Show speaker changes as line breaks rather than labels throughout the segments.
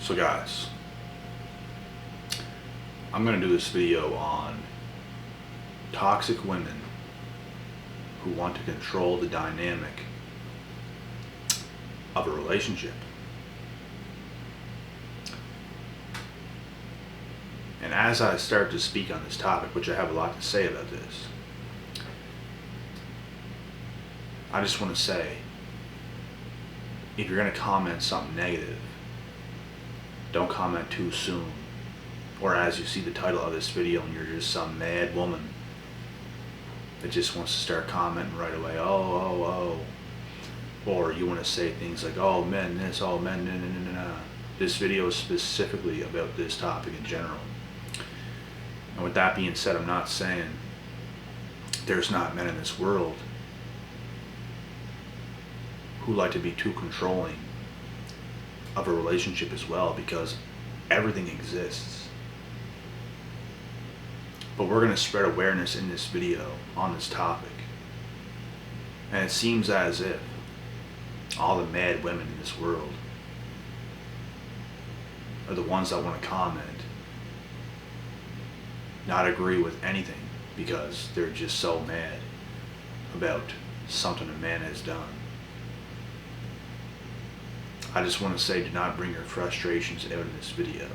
So guys, I'm going to do this video on toxic women who want to control the dynamic of a relationship. And as I start to speak on this topic, which I have a lot to say about this, I just want to say, if you're going to comment something negative, don't comment too soon. Or as you see the title of this video and you're just some mad woman that just wants to start commenting right away, oh. Or you want to say things like, oh men this, oh men no. This video is specifically about this topic in general. And with that being said, I'm not saying there's not men in this world who like to be too controlling of a relationship as well, because everything exists. But we're going to spread awareness in this video on this topic. And it seems as if all the mad women in this world are the ones that want to comment, not agree with anything, because they're just so mad about something a man has done. I just want to say, do not bring your frustrations out in this video,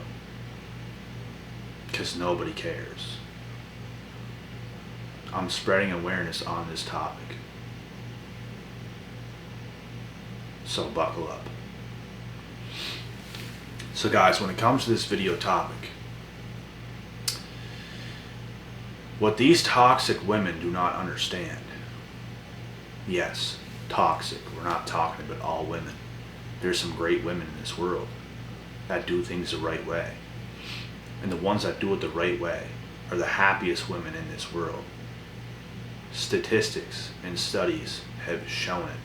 because nobody cares. I'm spreading awareness on this topic, so buckle up. So guys, when it comes to this video topic, what these toxic women do not understand, yes, toxic, we're not talking about all women. There's some great women in this world that do things the right way. And the ones that do it the right way are the happiest women in this world. Statistics and studies have shown it.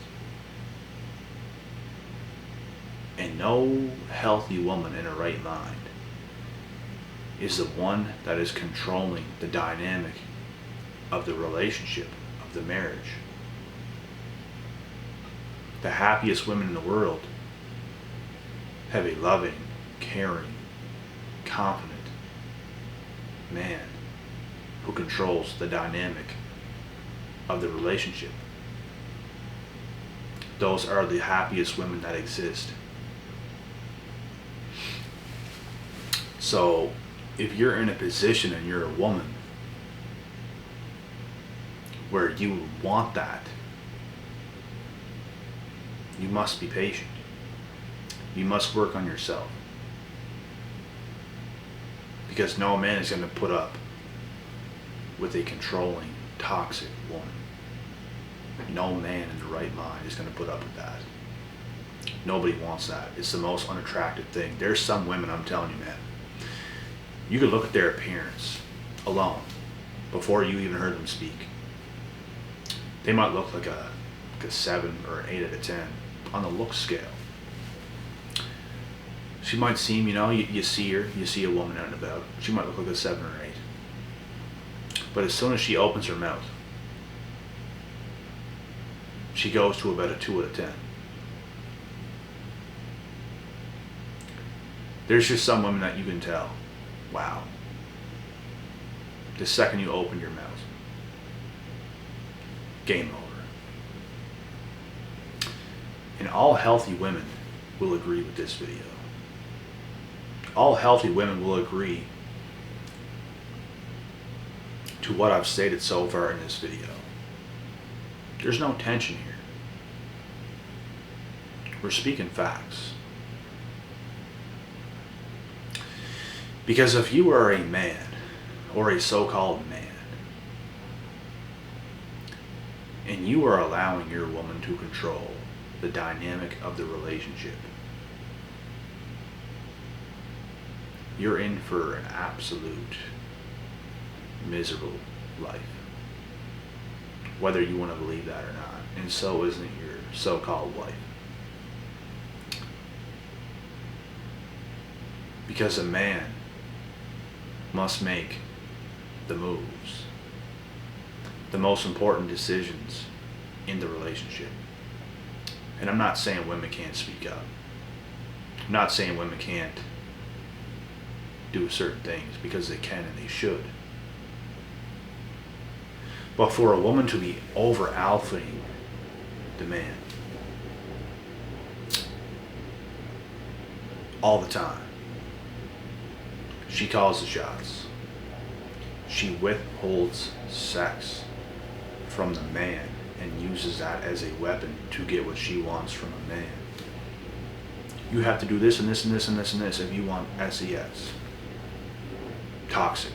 And no healthy woman in her right mind is the one that is controlling the dynamic of the relationship, of the marriage. The happiest women in the world have a loving, caring, confident man who controls the dynamic of the relationship. Those are the happiest women that exist. So if you're in a position and you're a woman where you want that, you must be patient. You must work on yourself, because no man is going to put up with a controlling, toxic woman. No man in the right mind is going to put up with that. Nobody wants that. It's the most unattractive thing. There's some women, I'm telling you, man, you could look at their appearance alone before you even heard them speak. They might look like a 7 or an 8 out of 10 on the look scale. She might seem, you see her, you see a woman out and about, she might look like a 7 or 8. But as soon as she opens her mouth, she goes to about a 2 out of 10. There's just some women that you can tell, wow, the second you open your mouth, game over. And all healthy women will agree with this video. All healthy women will agree to what I've stated so far in this video. There's no tension here. We're speaking facts. Because if you are a man, or a so-called man, and you are allowing your woman to control the dynamic of the relationship, you're in for an absolute miserable life, whether you want to believe that or not. And so isn't your so-called wife. Because a man must make the moves, the most important decisions in the relationship. And I'm not saying women can't speak up. I'm not saying women can't do certain things because they can and they should. But for a woman to be over alphaing the man all the time, she calls the shots. She withholds sex from the man and uses that as a weapon to get what she wants from a man. You have to do this and this and this and this and this if you want SES. Toxic.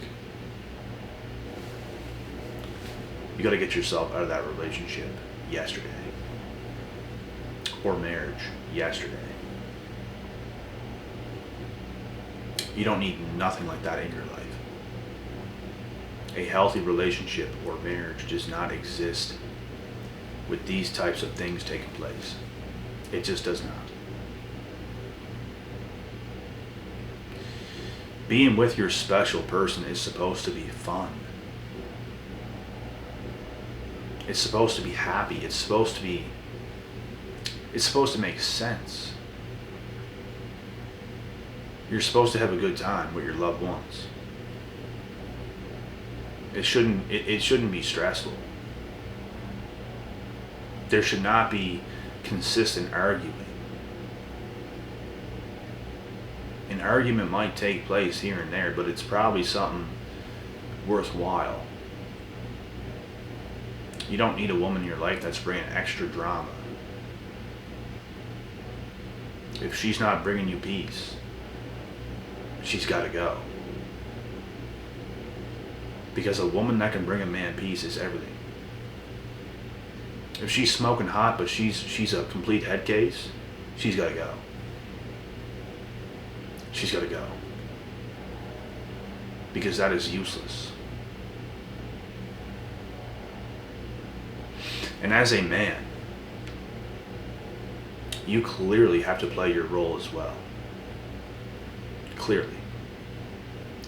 You got to get yourself out of that relationship yesterday. Or marriage yesterday. You don't need nothing like that in your life. A healthy relationship or marriage does not exist with these types of things taking place. It just does not. Being with your special person is supposed to be fun. It's supposed to be happy. It's supposed to make sense. You're supposed to have a good time with your loved ones. It shouldn't be stressful. There should not be consistent arguing. An argument might take place here and there, but it's probably something worthwhile. You don't need a woman in your life that's bringing extra drama. If she's not bringing you peace, she's got to go. Because a woman that can bring a man peace is everything. If she's smoking hot, but she's a complete head case, she's got to go. She's got to go. Because that is useless. And as a man, you clearly have to play your role as well. Clearly.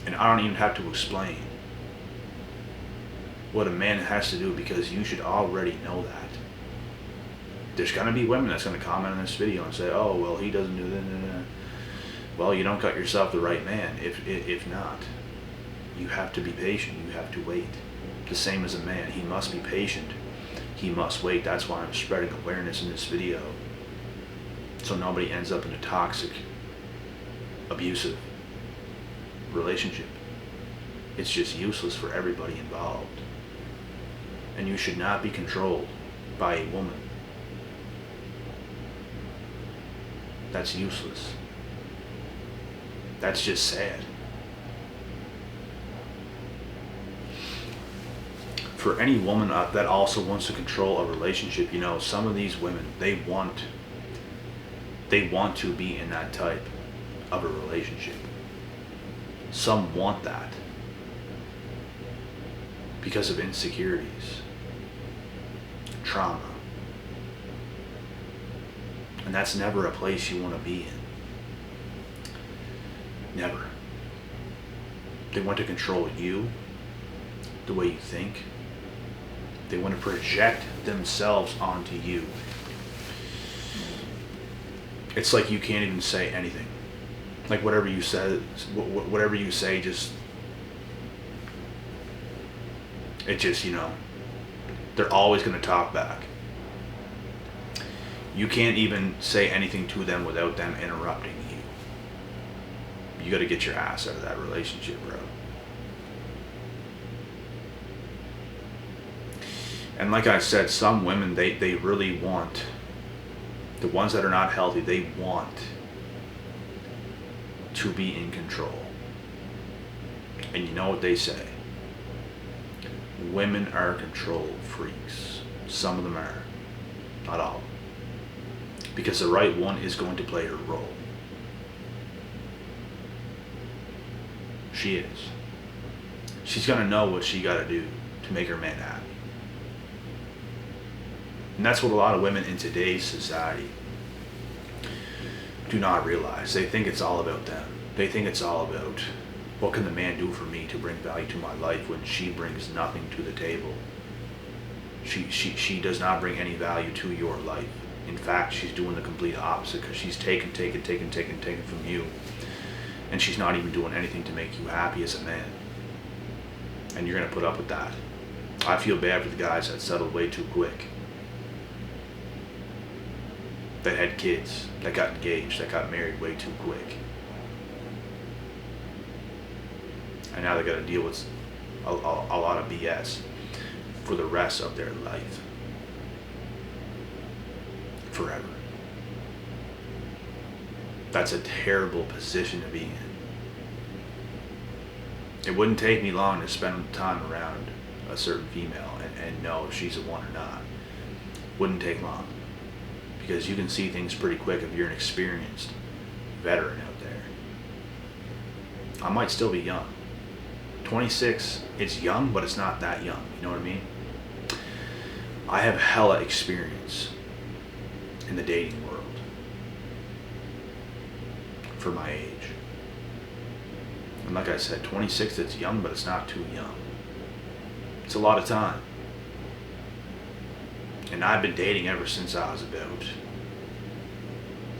And I don't even have to explain what a man has to do, because you should already know that. There's going to be women that's going to comment on this video and say, oh, well, he doesn't do that. Well, you don't got yourself the right man. If not, you have to be patient. You have to wait. The same as a man. He must be patient. He must wait. That's why I'm spreading awareness in this video, so nobody ends up in a toxic, abusive relationship. It's just useless for everybody involved. And you should not be controlled by a woman. That's useless. That's just sad. For any woman that also wants to control a relationship, some of these women, they want to be in that type of a relationship. Some want that because of insecurities, trauma. And that's never a place you want to be in. Never. They want to control you, the way you think. They want to project themselves onto you. It's like you can't even say anything. Like whatever you say, just they're always going to talk back. You can't even say anything to them without them interrupting you. You got to get your ass out of that relationship, bro. And like I said, some women, they really want, the ones that are not healthy, they want to be in control. And you know what they say? Women are control freaks. Some of them are. Not all. Because the right one is going to play her role. She is. She's going to know what she got to do to make her man happy. And that's what a lot of women in today's society do not realize. They think it's all about them. They think it's all about, what can the man do for me to bring value to my life, when she brings nothing to the table. She does not bring any value to your life. In fact, she's doing the complete opposite, because she's taking from you. and she's not even doing anything to make you happy as a man. And you're going to put up with that. I feel bad for the guys that settled way too quick. That had kids, that got engaged, that got married way too quick. And now they got to deal with a lot of BS for the rest of their life. Forever. That's a terrible position to be in. It wouldn't take me long to spend time around a certain female and know if she's a one or not. Wouldn't take long. Because you can see things pretty quick if you're an experienced veteran out there. I might still be young. 26, it's young, but it's not that young. You know what I mean? I have hella experience in the dating world for my age. And like I said, 26, it's young, but it's not too young. It's a lot of time. And I've been dating ever since I was about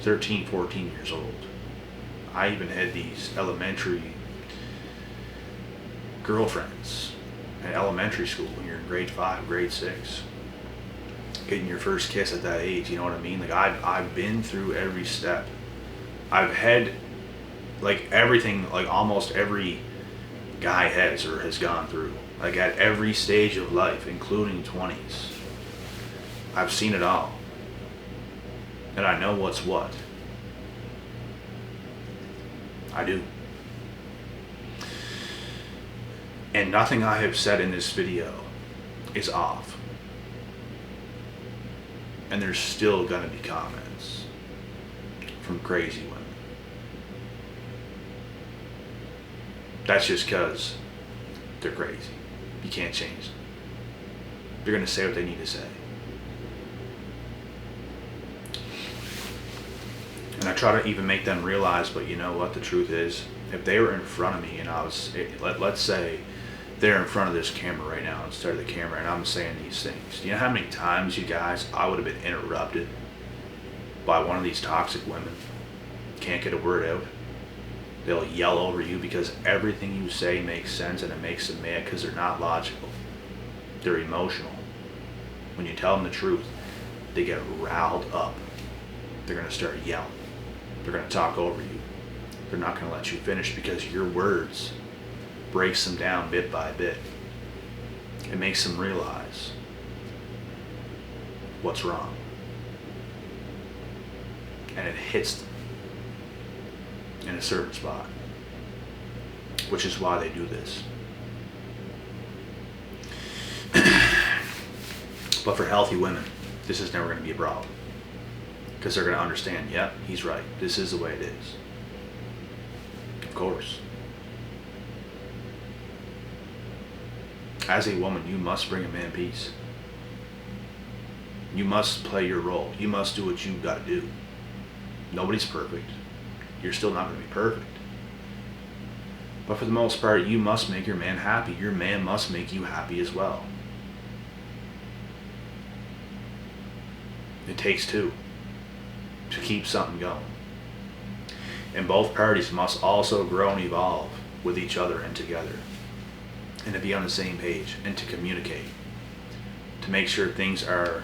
13, 14 years old. I even had these elementary girlfriends in elementary school when you're in grade 5, grade 6. Getting your first kiss at that age, you know what I mean? Like I've been through every step. I've had like everything, like almost every guy has or has gone through. Like at every stage of life, including 20s. I've seen it all. And I know what's what. I do. And nothing I have said in this video is off. And there's still gonna be comments from crazy women. That's just because they're crazy. You can't change them. They're gonna say what they need to say. And I try to even make them realize, but you know what the truth is? If they were in front of me and I was, let's say they're in front of this camera right now instead of the camera and I'm saying these things. Do you know how many times, you guys, I would have been interrupted by one of these toxic women? Can't get a word out. They'll yell over you because everything you say makes sense and it makes them mad because they're not logical. They're emotional. When you tell them the truth, they get riled up. They're going to start yelling. They're going to talk over you. They're not going to let you finish because your words breaks them down bit by bit. It makes them realize what's wrong. And it hits them in a certain spot, which is why they do this. But for healthy women, this is never going to be a problem. Because they're going to understand, yep, he's right. This is the way it is. Of course. As a woman, you must bring a man peace. You must play your role. You must do what you've got to do. Nobody's perfect. You're still not going to be perfect. But for the most part, you must make your man happy. Your man must make you happy as well. It takes two to keep something going. And both parties must also grow and evolve with each other and together. And to be on the same page and to communicate. To make sure things are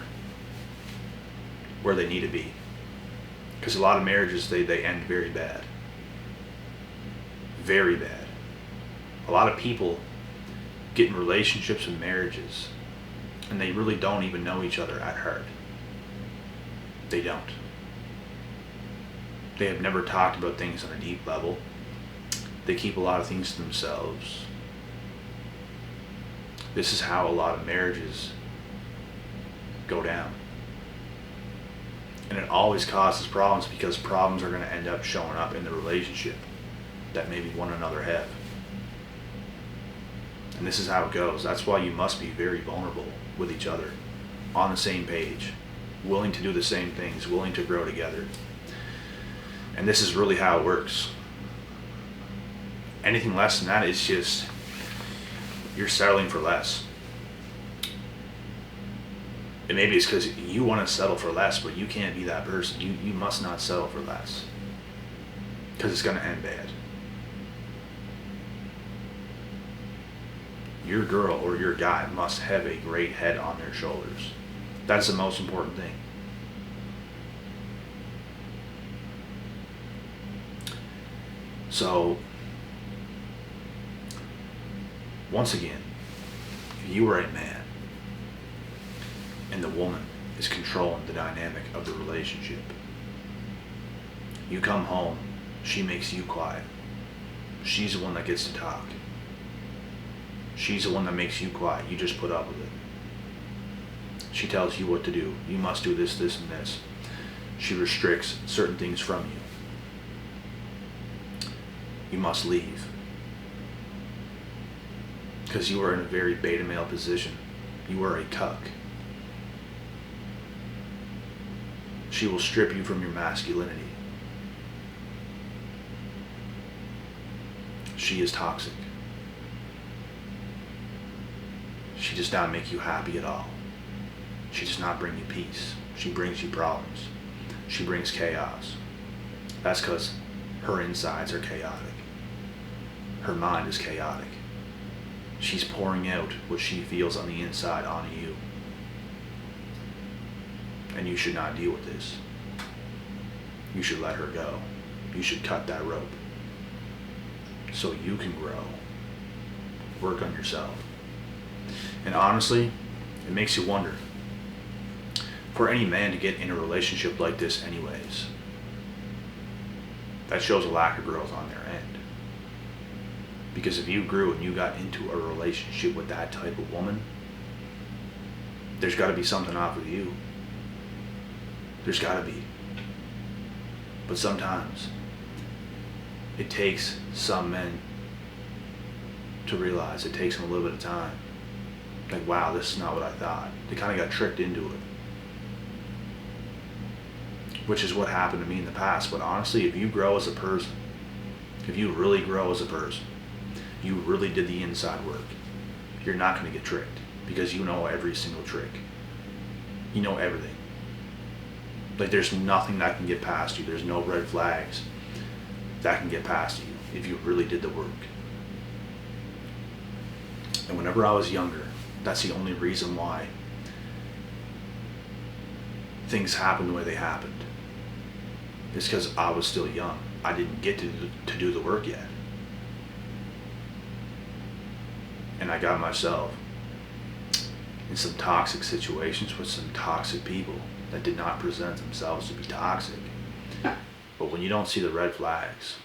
where they need to be. Because a lot of marriages, they end very bad. Very bad. A lot of people get in relationships and marriages and they really don't even know each other at heart. They don't. They have never talked about things on a deep level. They keep a lot of things to themselves. This is how a lot of marriages go down. And it always causes problems because problems are going to end up showing up in the relationship that maybe one another have. And this is how it goes. That's why you must be very vulnerable with each other, on the same page, willing to do the same things, willing to grow together. And this is really how it works. Anything less than that is just, you're settling for less. And maybe it's because you want to settle for less, but you can't be that person. You must not settle for less. Because it's going to end bad. your girl or your guy must have a great head on their shoulders. That's the most important thing. So, once again, if you are a man and the woman is controlling the dynamic of the relationship, you come home, she makes you quiet. She's the one that gets to talk. She's the one that makes you quiet. You just put up with it. She tells you what to do. You must do this, this, and this. She restricts certain things from you. You must leave. Because you are in a very beta male position. You are a cuck. She will strip you from your masculinity. She is toxic. She does not make you happy at all. She does not bring you peace. She brings you problems. She brings chaos. That's because her insides are chaotic. Her mind is chaotic. She's pouring out what she feels on the inside onto you. And you should not deal with this. You should let her go. You should cut that rope. So you can grow. Work on yourself. And honestly, it makes you wonder, for any man to get in a relationship like this anyways, that shows a lack of growth on their end. Because if you grew and you got into a relationship with that type of woman, there's got to be something off with you. There's got to be. But sometimes it takes some men to realize, it takes them a little bit of time. Like, wow, this is not what I thought. They kind of got tricked into it. Which is what happened to me in the past. But honestly, if you grow as a person, if you really grow as a person, you really did the inside work, you're not going to get tricked. Because you know every single trick. You know everything. Like, there's nothing that can get past you. There's no red flags that can get past you if you really did the work. And whenever I was younger, that's the only reason why things happened the way they happened. It's because I was still young. I didn't get to do the work yet. And I got myself in some toxic situations with some toxic people that did not present themselves to be toxic. But when you don't see the red flags,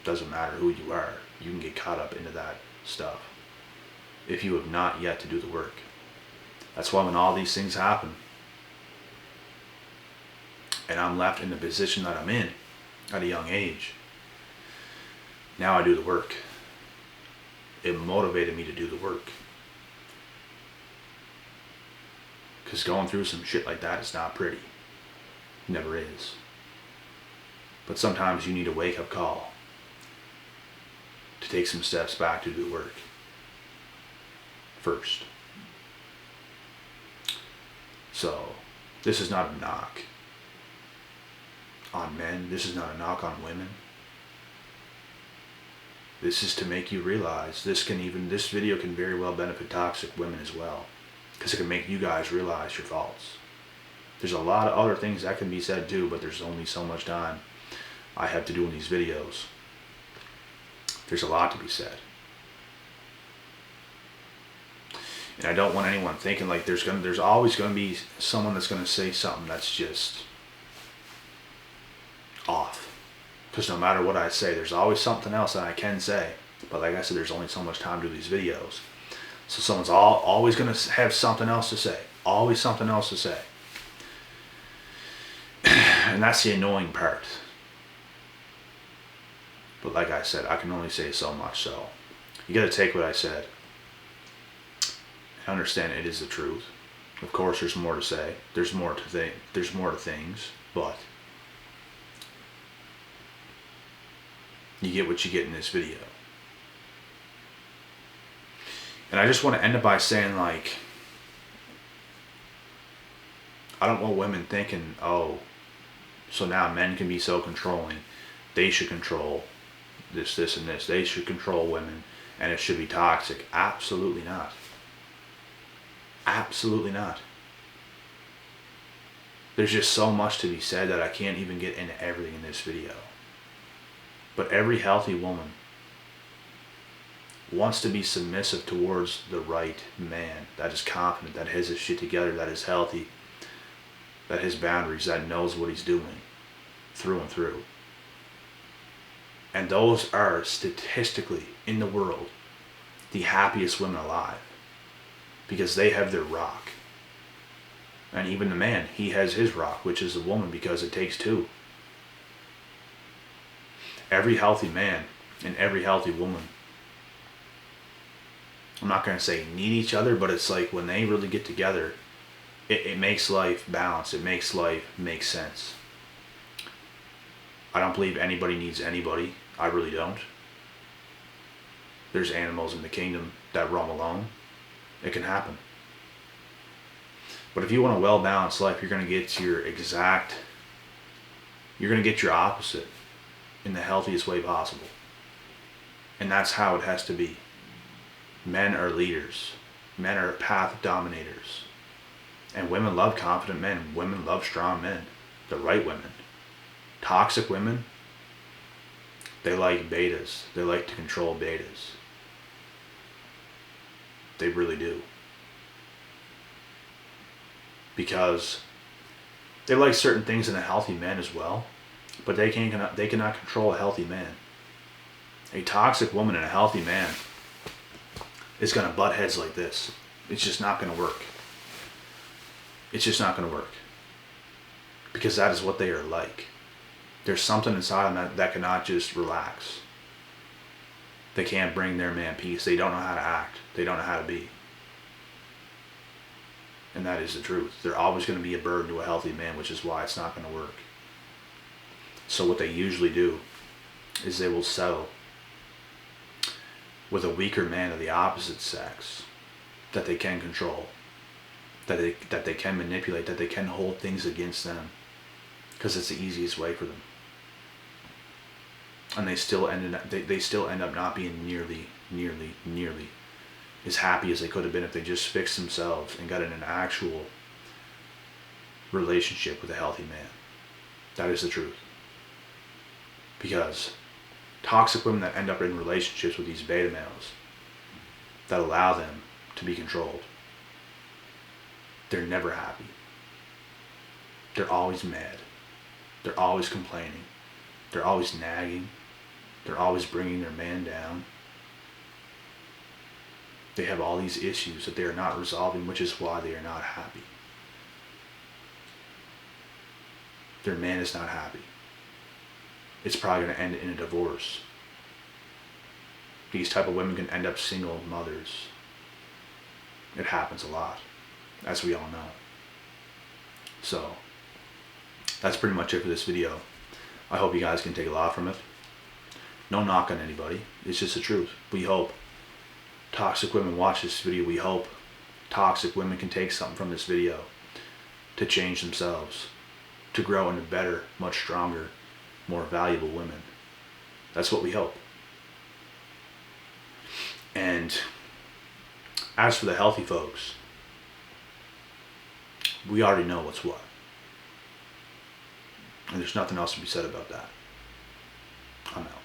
doesn't matter who you are, you can get caught up into that stuff if you have not yet to do the work. That's why when all these things happen and I'm left in the position that I'm in at a young age, now I do the work. It motivated me to do the work. Because going through some shit like that is not pretty. It never is. But sometimes you need a wake-up call to take some steps back to do the work first. So, this is not a knock on men. This is not a knock on women. This is to make you realize this video can very well benefit toxic women as well. Because it can make you guys realize your faults. There's a lot of other things that can be said too, but there's only so much time I have to do in these videos. There's a lot to be said. And I don't want anyone thinking like there's always going to be someone that's going to say something that's just off. Because no matter what I say, there's always something else that I can say. But like I said, there's only so much time to do these videos. So someone's always going to have something else to say. Always something else to say. And that's the annoying part. But like I said, I can only say so much. So you got to take what I said. I understand it is the truth. Of course, there's more to say. There's more to think. There's more to things. But you get what you get in this video. And I just want to end it by saying, like, I don't want women thinking, oh, so now men can be so controlling. They should control this, and this. They should control women, and it should be toxic. Absolutely not. Absolutely not. There's just so much to be said that I can't even get into everything in this video. But every healthy woman wants to be submissive towards the right man that is confident, that has his shit together, that is healthy, that has boundaries, that knows what he's doing through and through. And those are statistically in the world the happiest women alive, because they have their rock. And even the man, he has his rock, which is the woman, because it takes two. Every healthy man and every healthy woman, I'm not going to say need each other, but it's like when they really get together, it makes life balance. It makes life make sense. I don't believe anybody needs anybody. I really don't. There's animals in the kingdom that roam alone. It can happen. But if you want a well-balanced life, you're going to get your opposite in the healthiest way possible. And that's how it has to be. Men are leaders. Men are path dominators. And women love confident men. Women love strong men. The right women. Toxic women, they like betas. They like to control betas. They really do. Because they like certain things in a healthy man as well, but they cannot control a healthy man. A toxic woman and a healthy man is going to butt heads like this. It's just not going to work. It's just not going to work. Because that is what they are like. There's something inside them that cannot just relax. They can't bring their man peace. They don't know how to act. They don't know how to be. And that is the truth. They're always going to be a burden to a healthy man, which is why it's not going to work. So what they usually do is they will settle with a weaker man of the opposite sex that they can control, that they can manipulate, that they can hold things against them, because it's the easiest way for them. And they still end up not being nearly as happy as they could have been if they just fixed themselves and got in an actual relationship with a healthy man. That is the truth. Because toxic women that end up in relationships with these beta males that allow them to be controlled, they're never happy. They're always mad. They're always complaining. They're always nagging. They're always bringing their man down. They have all these issues that they are not resolving, which is why they are not happy. Their man is not happy. It's probably going to end in a divorce. These type of women can end up single mothers. It happens a lot, as we all know. So, that's pretty much it for this video. I hope you guys can take a lot from it. No knock on anybody. It's just the truth. We hope toxic women watch this video. We hope toxic women can take something from this video to change themselves, to grow into better, much stronger, more valuable women. That's what we hope. And as for the healthy folks, we already know what's what. And there's nothing else to be said about that. I'm out.